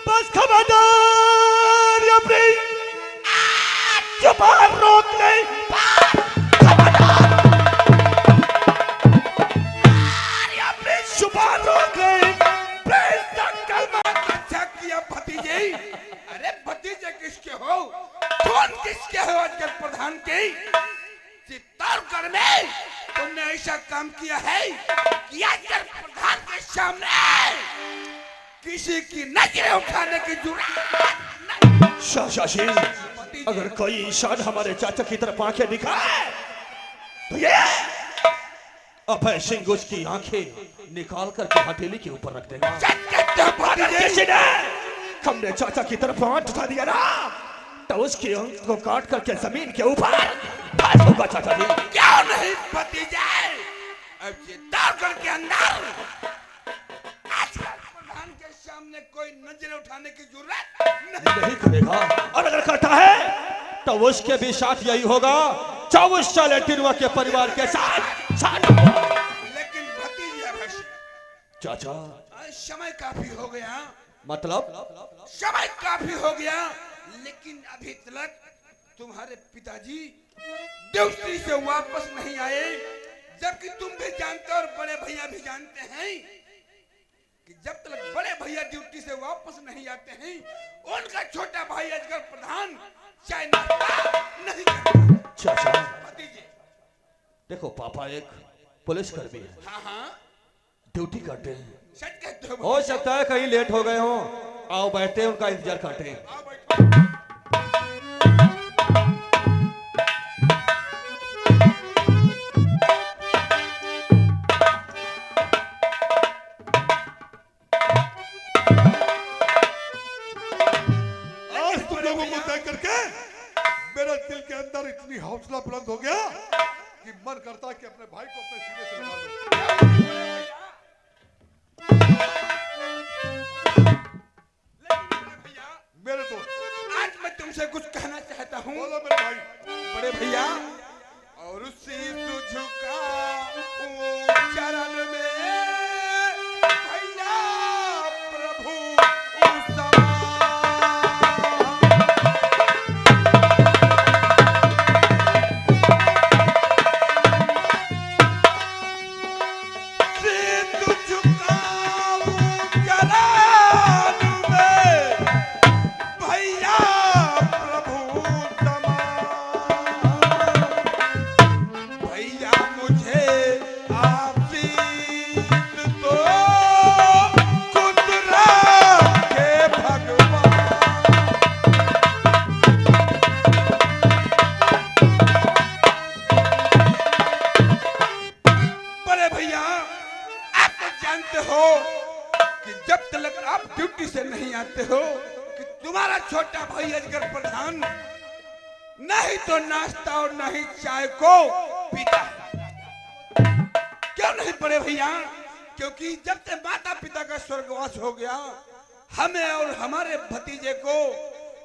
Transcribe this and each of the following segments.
बस खबरदार अपनी जुबान रोक ले। अपनी जुबान रोक ले। अच्छा किया भतीजे। अरे भतीजे किसके हो? कौन किसके हो? आजकल प्रधान के चित्तौड़गढ़ में तुमने ऐसा काम किया है कि आजकल प्रधान के सामने किसी की नजरें उठाने की जुर्रत। शाशी, अगर कोई इंसान हमारे चाचा की तरफ आंखें दिखाए तो ये अभय सिंह उसकी आंखें निकाल करके हथेली के ऊपर रख देगा। हमने चाचा की तरफ हाथ उठा दिया ना तो उसकी आंख को काट करके जमीन के ऊपर फांस होगा चाचा जी। क्यों नहीं भतीजे? अब चित्तौड़गढ़ के अंदर आजकल प्रधान के सामने कोई नजर उठाने की जरूरत नहीं करेगा, और अगर करता है तो उसके भी साथ यही होगा 24 साल टिनवा के परिवार के साथ। लेकिन भतीजा चाचा समय काफी हो गया। मतलब समय काफी हो गया, लेकिन अभी तक तुम्हारे पिताजी ड्यूटी से वापस नहीं आए, जबकि तुम भी जानते हो और बड़े भैया भी जानते हैं कि जब तक बड़े भैया ड्यूटी से वापस नहीं आते हैं उनका छोटा भाई अजगर प्रधान चाय नहीं करता। चाचा देखो, पापा एक पुलिस कर्मी है। हाँ ड्यूटी करते हैं। सच कहते हो? हो सकता है कहीं लेट हो गए हो। आओ बैठते हैं, उनका इंतजार करते हैं। आज तुम लोगों को देख करके मेरा दिल के अंदर इतनी हौसला बुलंद हो गया कि मन करता कि अपने भाई को अपने सीने से लगा लूं। मेरे दोस्त, आज मैं तुमसे कुछ कहना चाहता हूँ। बोलो मेरे भाई। बड़े भैया, और उसी झुका चरण में भैया प्रभु छोटा भाई अजगर प्रधान नहीं तो नाश्ता और नहीं चाय को पीता। क्यों नहीं बड़े भैया? क्योंकि जब से माता पिता का स्वर्गवास हो गया, हमें और हमारे भतीजे को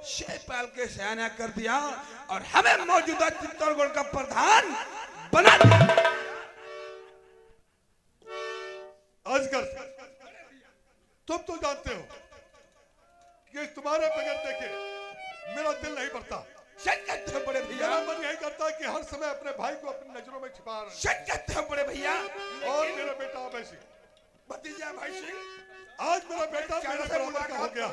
शेर पाल के सयाना कर दिया और हमें मौजूदा चित्तौड़गढ़ का प्रधान बना दिया। अजगर, तुम तो जानते हो कि तुम्हारे बगैर देखे मेरा दिल नहीं भरता। सच कहते हो बड़े भैया? मेरा मन यही करता है कि हर समय अपने भाई को अपनी नजरों में छिपा रहे। सच कहते हो बड़े भैया? और मेरा बेटा अभय सिंह, भतीजा भाई सिंह, आज मेरा बेटा मेरे बराबर का हो गया।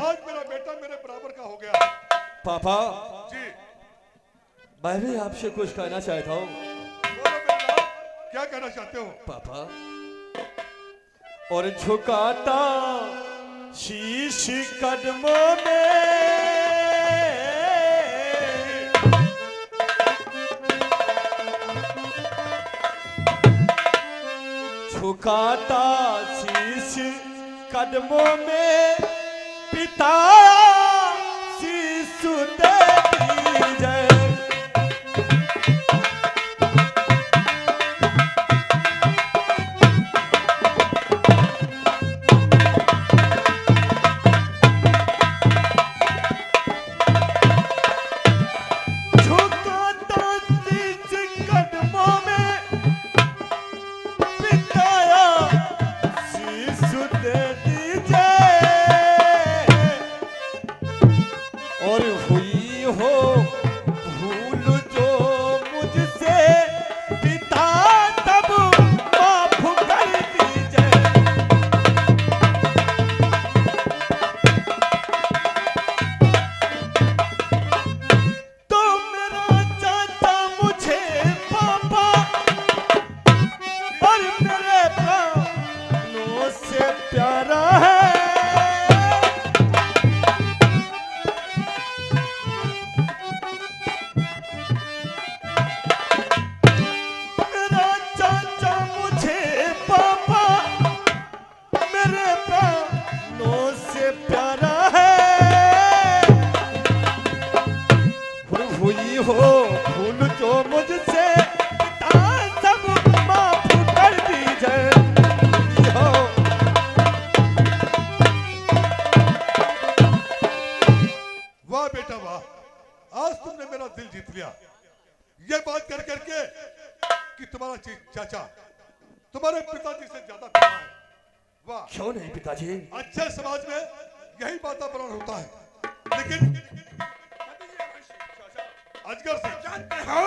आज मेरा बेटा मेरे बराबर का हो गया। पापा जी, मैं भी आपसे कुछ कहना चाहता हूँ। बोलो मेरे लाल, क्या कहना चाहते हो? पापा, और झुकाता शीश कदमों में, झुकाता शीश कदमों में, पिता शिशु दे दीजिए। दे दीजिए। तुम्हारे पिताजी से ज्यादा प्यारा है। वाह, क्यों नहीं पिताजी? अच्छे समाज में यही वातावरण होता है। लेकिन अजगर सिंह, जानते हो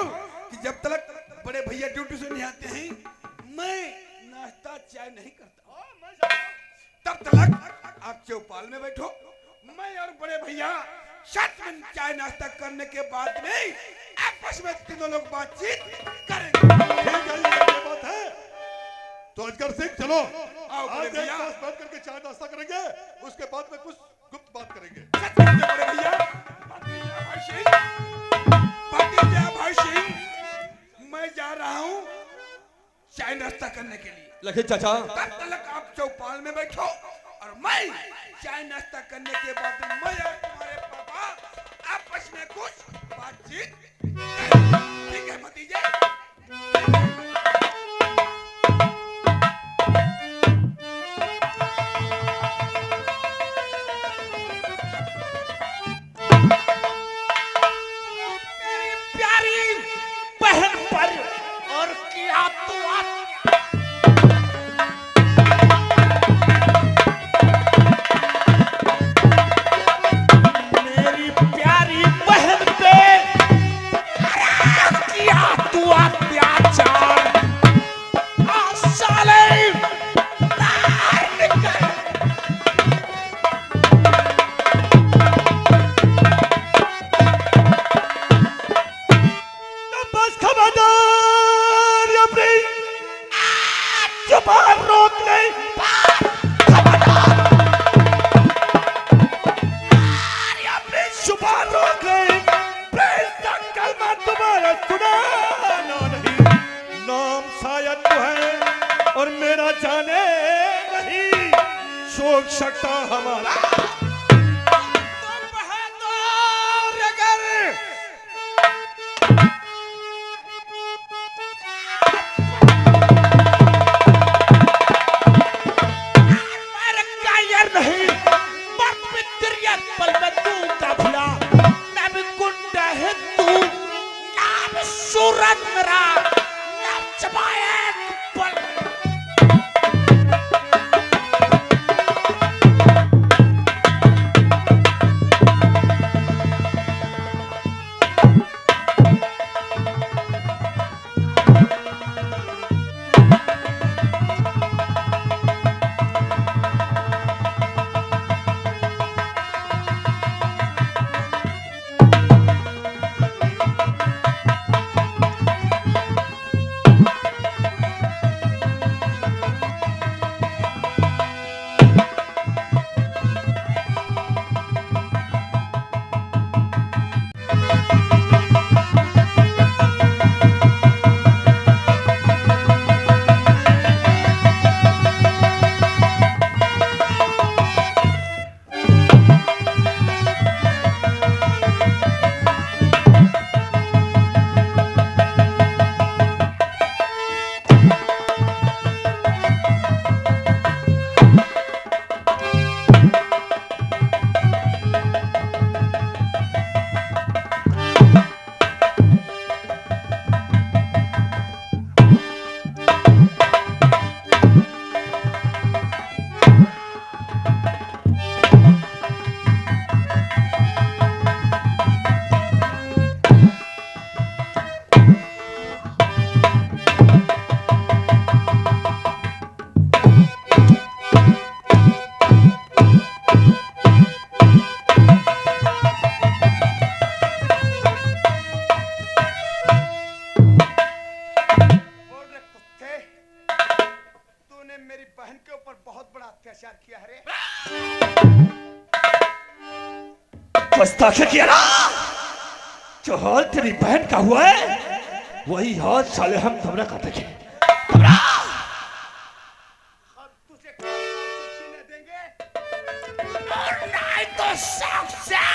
कि जब तक बड़े भैया ड्यूटी से नहीं आते हैं मैं नाश्ता चाय नहीं करता। तब तक आप चौपाल में बैठो, मैं और बड़े भैया साथ में चाय नाश्ता करने के बाद में आपस में तीनों लोग बातचीत करेंगे। ठीक है, ये बात है। तो अजगर सिंह चलो, आओ आज बड़े एक भैया। साथ बैठ करके चाय नाश्ता करेंगे, उसके बाद में कुछ गुप्त बात करेंगे। सच में बड़े भैया, भतीजा भाई सिंह, मैं जा रहा हूँ चाय नाश्ता करने के लिए। लेकिन चाचा, तब तक आप चौपाल में बैठो और मैं चाय नाश्ता करने के बाद मैं और तुम्हारे पापा आपस में कुछ बातचीत करेंगे। ठीक है भतीजे? मेरी प्यारी बहन पर और किया तो मेरी प्यारी बहन पे किया तू अत्याचार। साले बाहर निकल। बस खबरदार, अपनी जुबान रोक नहीं। अपनी जुबान रोक नहीं। प्लीज का कलमा तुम्हारा सुना नहीं। नाम शायद तो है और मेरा जाने नहीं, शोक सकता हमारा। सूरत मेरा नाम चबाए पल। गुस्ताखी किया ना, जो हाल तेरी बहन का हुआ है वही हाल साले हम तुमने करते थे। तुझे छीने देंगे और नहीं तो शौक से।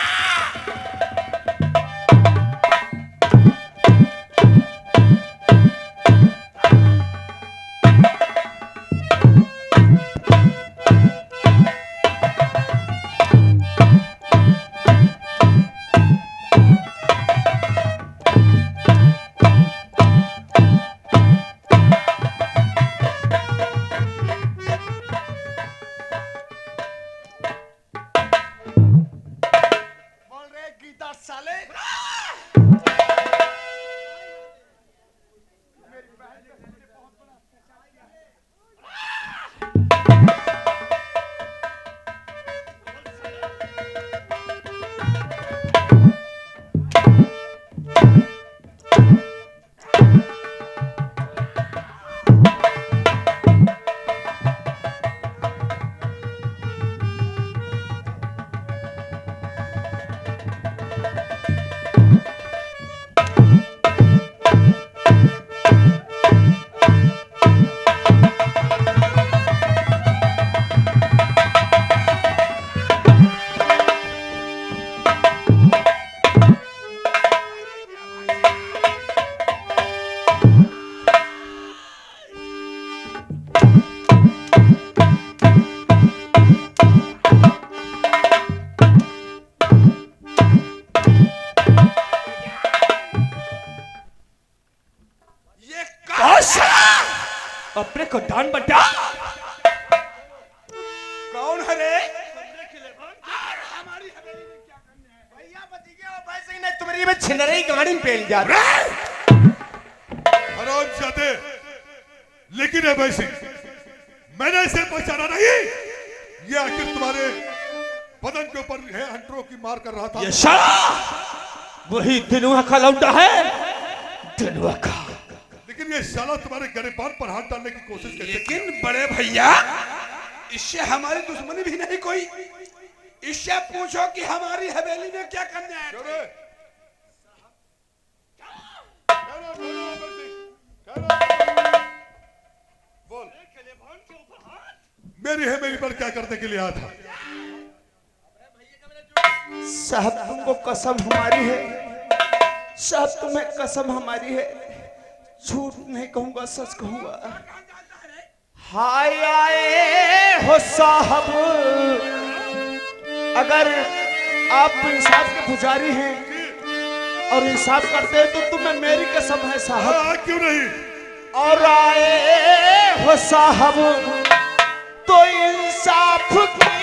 ये अपने को दान बटा कौन है रे? और हमारी हवेली में क्या करने है? भैया बतिगे और पैसे नहीं तुम्हारी में छिनरई गाड़ी में पेल जा हरामजादे, लेकिन है वैसे मैंने इसे पहचाना नहीं। ये आखिर तुम्हारे बदन के ऊपर है अंटरों की मार कर रहा था। ये साला वही दिनुआ का लौंडा है, दिनुआ का। लेकिन ये साला तुम्हारे गिरबान पर हाथ डालने की कोशिश करते। लेकिन बड़े भैया इससे हमारी दुश्मनी भी नहीं कोई। इससे पूछो कि हमारी हवेली में क्या करने आए थे? बोल, मेरी हवेली पर क्या करने के लिए आया था? साहब तुमको कसम हमारी है, साहब तुम्हें कसम हमारी है, झूठ नहीं कहूंगा सच कहूंगा। हाय आए हो साहब, अगर आप इंसाफ के पुजारी हैं और इंसाफ करते हैं तो तुम्हें मेरी कसम है साहब। क्यों नहीं? और आए हो साहब तो इंसाफ कीजिए।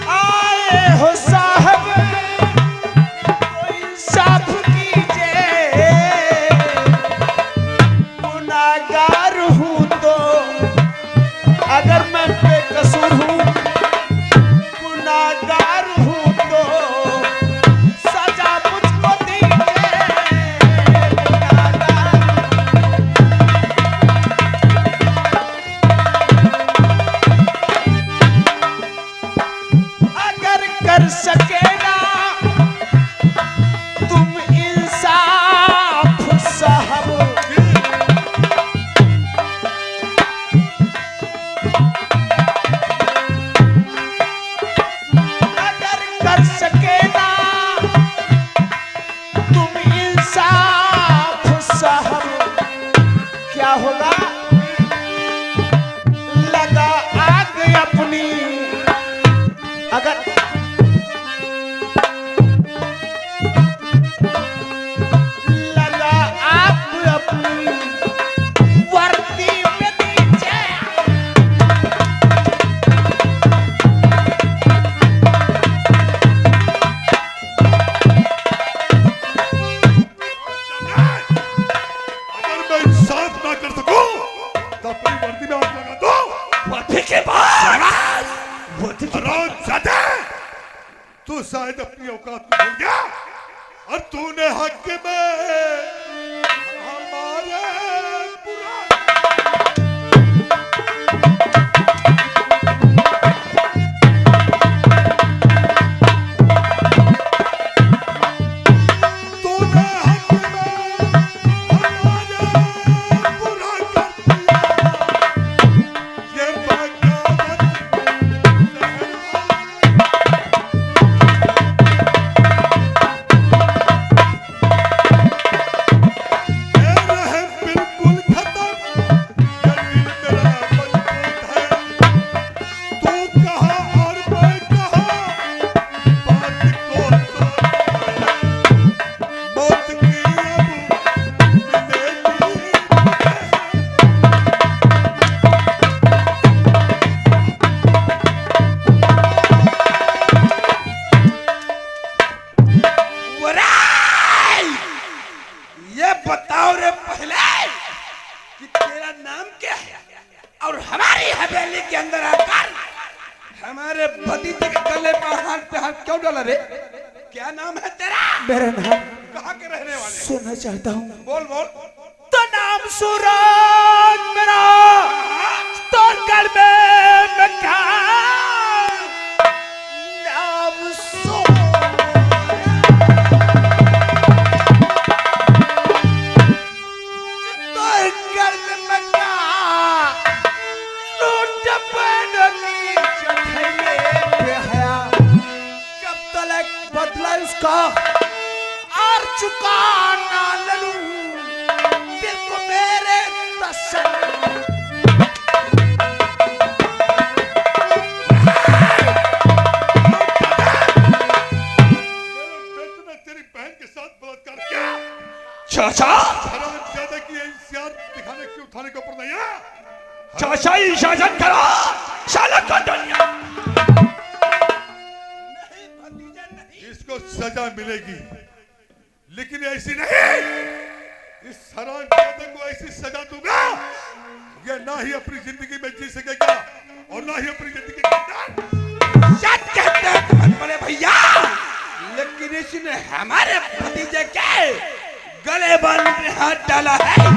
आए हो साहब तो इंसाफ कीजिए। गुनाहगार हूं तो अगर मैं बेकसूर हूं, गुनाहगार हूं तो सजा मुझको दीजिए। गुनाहगार अगर कर सकेगा तुम इंसाफ साहब, अगर कर सकेगा तुम इंसाफ साहब, क्या होगा? लगा आग अपनी, अगर लगा आग अपनी वर्दी में दीजिए। अगर मैं इंसाफ ना कर सकूं तो अपनी वर्दी में आग लगा दो। वर्दी के बाद वर्दी के बाद हरामजादे, तू शायद अपनी औकात को भूल गया और तूने हक में हमारे तूने हक में हमारे बुरा कर दिया। ये बगावत बिल्कुल खत्म, ये दिल मेरा मजबूत है। तू कहा और मैं कहा, बात को मौत की अब मिलेगी। वराई! ये बताओ रे पहले कि तेरा नाम क्या है और हमारी हवेली के अंदर आकर हमारे भतीजे के गले पर हाथ क्यों डाला रे? क्या नाम है तेरा? मेरा नाम कहाँ के रहने वाले? सुनना चाहता हूँ। बोल बोल। तो नाम सूरज मेरा, तो गल में मैं क्या नाम तो गल में मैं क्या लूट पे जिंदगी चखैले बेहया कब तलक बदला उसका और चुका ना ललू दिल को मेरे तसल्ली चाचा हरामजादा की इंसियार दिखाने की उठाने के ऊपर नहीं है। चाचा इजाजत करो साला को दुनिया इसको सजा मिलेगी लेकिन ऐसी नहीं। इस हरामजादे को ऐसी सजा दूंगा ये ना ही अपनी जिंदगी में जी सकेगा और ना ही अपनी जिंदगी के अंदर सच कहते हैं बड़े भैया, लेकिन इसने हमारे भतीजे के गले बांध में हाथ डाला है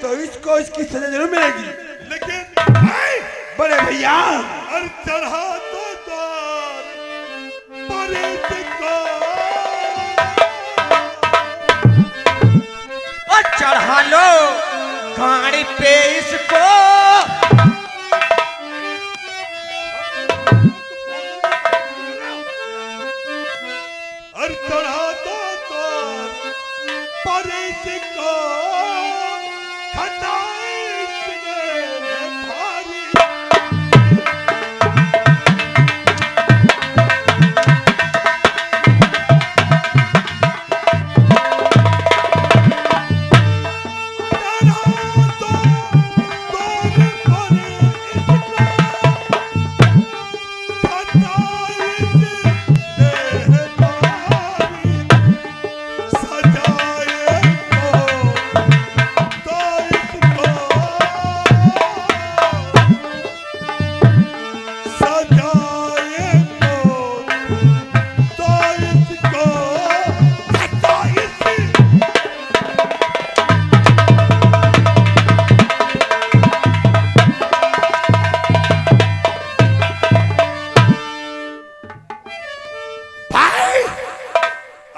तो इसको इसकी सजा जरूर मिलेगी। लेकिन भाई बड़े भैया और चढ़ा तो द्वार पर इसको और चढ़ा लो गाड़ी पे इसको और चढ़ा तो द्वार पर इसको खटाइश में भारी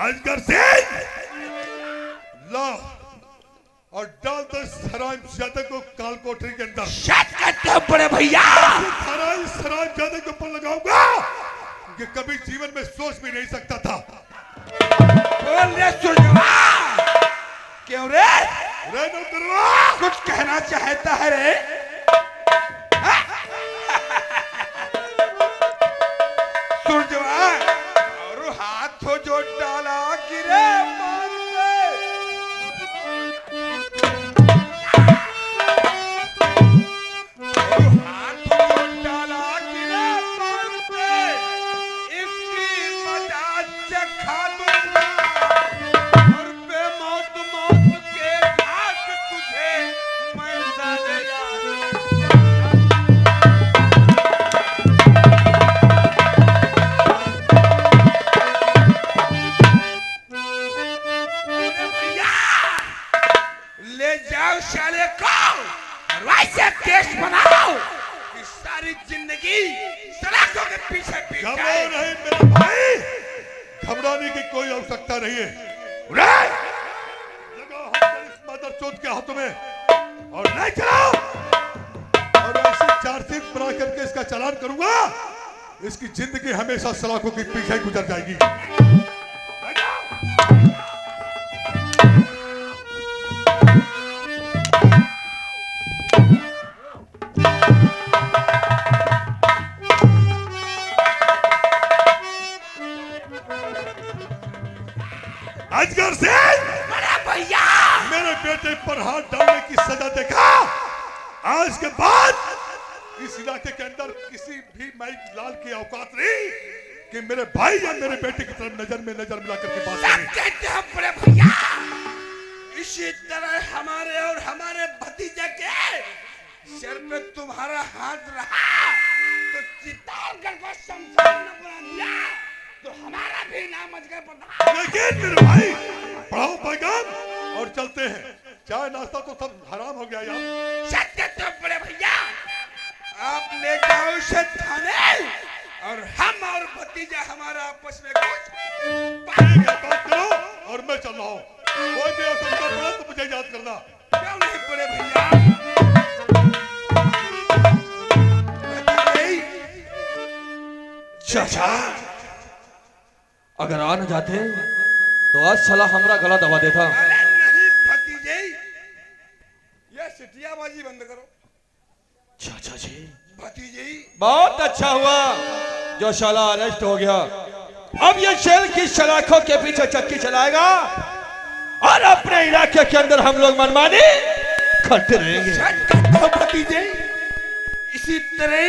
अजगर सिंह ला और डाल दो हरामजादे को काल कोठरी के अंदर। सच कहते हैं बड़े भैया, हरामजादे के ऊपर लगाऊंगा कि कभी जीवन में सोच भी नहीं सकता था। बोल रे सुरजवा, क्यों रे रे नौकरवा कुछ कहना चाहता है रे? सुरजवा और हाथों जो डाला गिरे मान पे और हाथों जो डाला गिरे मान पे इसकी मजा चखा दूंगा और बेमौत मौत के घाट तुझे मैं डाले ले जाओ साले को और वैसे केस बनाओ कि सारी जिंदगी सलाखों के पीछे पीछे घबराओ नहीं मेरे भाई, घबराने की कोई आवश्यकता नहीं है। लगाओ हाथ इस मदरचोद के हाथों में और नहीं चलाओ और ऐसी चार्जशीट बना करके इसका चालान करूंगा, इसकी जिंदगी हमेशा सलाखों के पीछे ही गुजर जाएगी। अजगर सिंह बड़े भैया मेरे बेटे पर हाथ डालने की सजा देखा, आज के बाद इस इलाके के अंदर किसी भी माइक लाल की औकात नहीं कि मेरे भाई या मेरे बेटे की तरफ नजर में नजर मिला करके बात सब करे। कहते हैं बड़े भैया, इसी तरह हमारे और हमारे भतीजे के सिर पे तुम्हारा हाथ रहा तो चित्तौड़गढ़ को शमशान न बना दिया तो हमारा भी नाम अजगर बना। लेकिन मेरे भाई पढ़ाओ पैगाम और चलते हैं, चाय नाश्ता तो सब हराम हो गया यार। सच कहते हो बड़े भैया, आप ले जाओ उसे थाने और हम और भतीजा हमारा आपस में कुछ ठीक है, बात करो और मैं चल रहा हूँ। कोई भी आवश्यकता पड़ा तो मुझे याद करना। क्यों नहीं बड़े भैया? भतीजे चाचा अगर आ न जाते तो आज साला हमरा गला दबा देता। अरे नहीं भतीजे, ये सिटियाबाजी बंद करो। चाचा जी भतीजे, बहुत अच्छा हुआ जो साला अरेस्ट हो गया। अब ये जेल की सलाखों के पीछे चक्की चलाएगा और अपने इलाके के अंदर हम लोग मनमानी करते रहेंगे। भतीजे, इसी तरह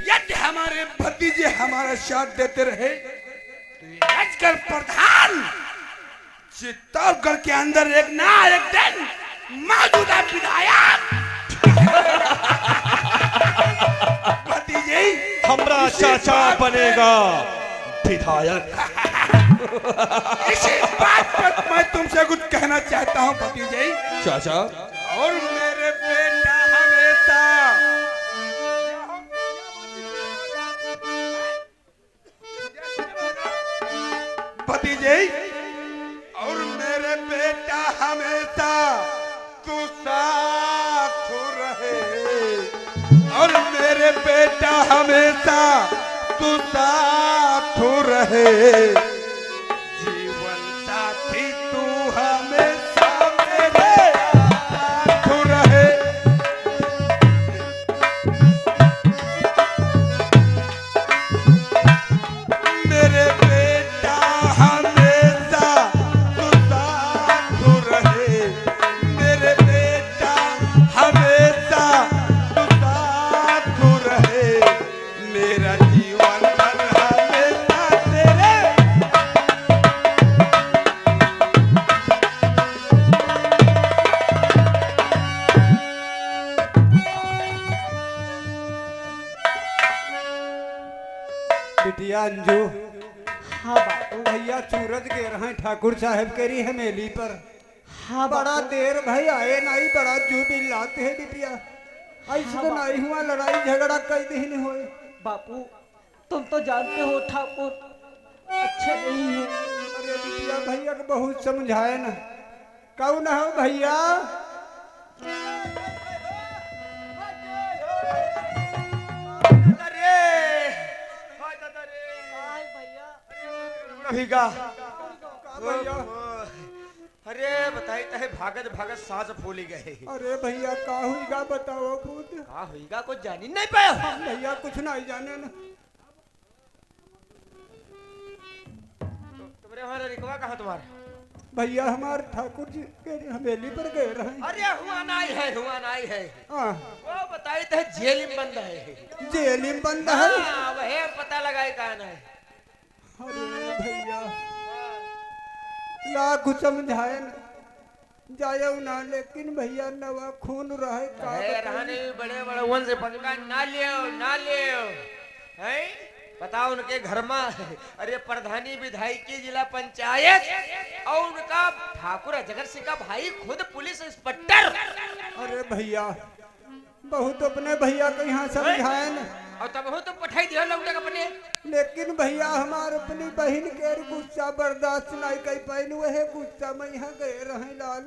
यदि हमारे भतीजे हमारा साथ देते रहे तो आजकल प्रधान चित्तौड़गढ़ के अंदर एक ना एक दिन मौजूदा विधायक भतीजे हमरा चाचा बनेगा विधायक। इसी बात पर मैं तुमसे कुछ कहना चाहता हूँ भतीजे। चाचा और मेरे बेटा हमेशा भतीजे, और मेरे बेटा हमेशा तू साथ रहे, और मेरे बेटा हमेशा तू साथ रहे, जीवन साथी तू हमेशा मेरे साथ रहे। मेरे बेटा हमेशा तू साथ रहे, मेरे बेटा हमेशा तू साथ रहे, मेरा जीवन भर हमेशा तेरे। बिटिया अंजू, हाँ बापू। भैया सूरज गे रहे ठाकुर साहब करी हमेली पर। हाँ बड़ा बापू। देर भाई आए नहीं, बड़ा जू बिल्लाते है बिटिया। ऐसे हाँ तो नहीं हुआ, लड़ाई झगड़ा कई दिन हुए। बापू तुम तो जानते हो ठाकुर अच्छे नहीं है। अरे बिटिया भैया को बहुत समझाए ना। कौन हो भैया? भीगा भैया, अरे बताई तहे भागत भागत सांस फूली गए। अरे भैया का हुईगा बताओ खुद। का होईगा कुछ जानी नहीं पाया। भैया कुछ नहीं जाने ना। तुम्हारे वहां रिकवा कहाँ तुम्हारा? भैया हमारे ठाकुर जी के हवेली पर गए रहे। अरे हुआ नहीं है। हाँ, वो बताई तहे जेल में बंद है। जेल में बंद है। हाँ, वही पता लगाए कहाँ है। अरे भैया लाख समझाए न जायो ना, लेकिन भैया नवा खून रहे का रहने बड़े बड़े वन से पकड़ा ना लियो है। बताओ उनके घर में अरे प्रधानी विधायकी जिला पंचायत और उनका ठाकुर अजगर सिंह का भाई खुद पुलिस इंस्पेक्टर। अरे भैया बहुत अपने भैया को यहाँ समझाए न, और तब हो तो पठाई दिया लौटा अपने। लेकिन भैया हमारे अपनी बहन के गुस्सा बर्दाश्त नहीं कर पाए, वह गुस्सा में यहाँ गए रहे लाल।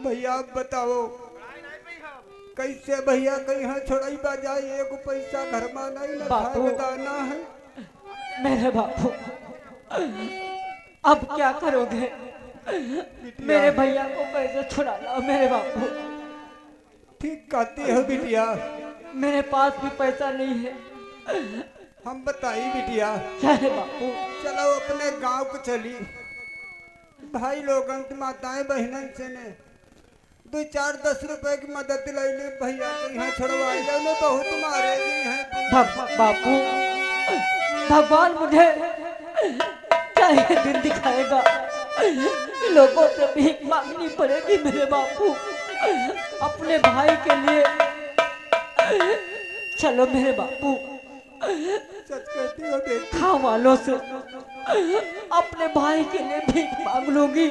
भैया अब बताओ कैसे भैया के यहाँ छोड़ाई बाजाए, एक पैसा घर में नहीं ना बापू। खाए दाना है। मेरे बापू अब क्या करोगे? मेरे भैया को पैसे छुड़ा लाओ मेरे बापू। ठीक कहती हो बिटिया, मेरे पास भी पैसा नहीं है। हम बताई बिटिया। क्या है बापू? चलो अपने गांव को चली, भाई लोगन माताएं बहनन से ने 2-4-10 रुपए की मदद ले ले, भैया को यहाँ छुड़वाई जाओ ने, बहुत मारे जी हैं। बापू भगवान मुझे क्या ये दिन दिखाएगा? लोगों से भीख मांगनी पड़ेगी मेरे बापू अपने भाई के लिए। चलो मेरे बापू सच कहती हो बेटी। गाँव वालों से अपने भाई के लिए भीख मांग लूंगी,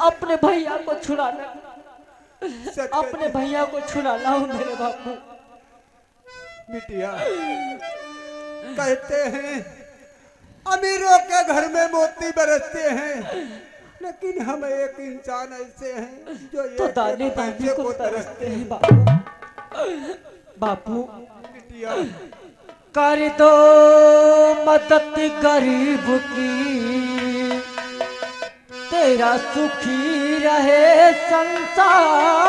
अपने भैया को छुड़ाना, सच अपने भैया को छुड़ा लाओ मेरे बापू। बिटिया कहते हैं अमीरों के घर में मोती बरसते हैं, लेकिन हम एक इंसान ऐसे हैं जो तो एक दाने एक दाने पैसे को को तरसते तरसते हैं हैं। बापू। बापू बिटिया कर दो मदद गरीब की, तेरा सुखी रहे संसार।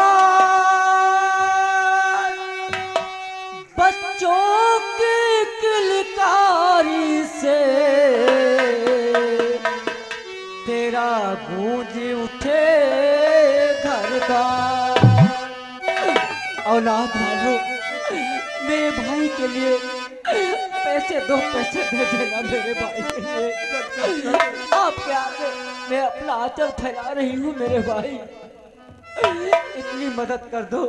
बच्चों की किलकारी से तेरा गूंज उठे घर द्वार। औलाद वालों, मेरे भाई के लिए पैसे दो पैसे दे देना मेरे भाई के लिए। आपके आगे मैं अपना आंचल फैला रही हूँ मेरे भाई, इतनी मदद कर दो।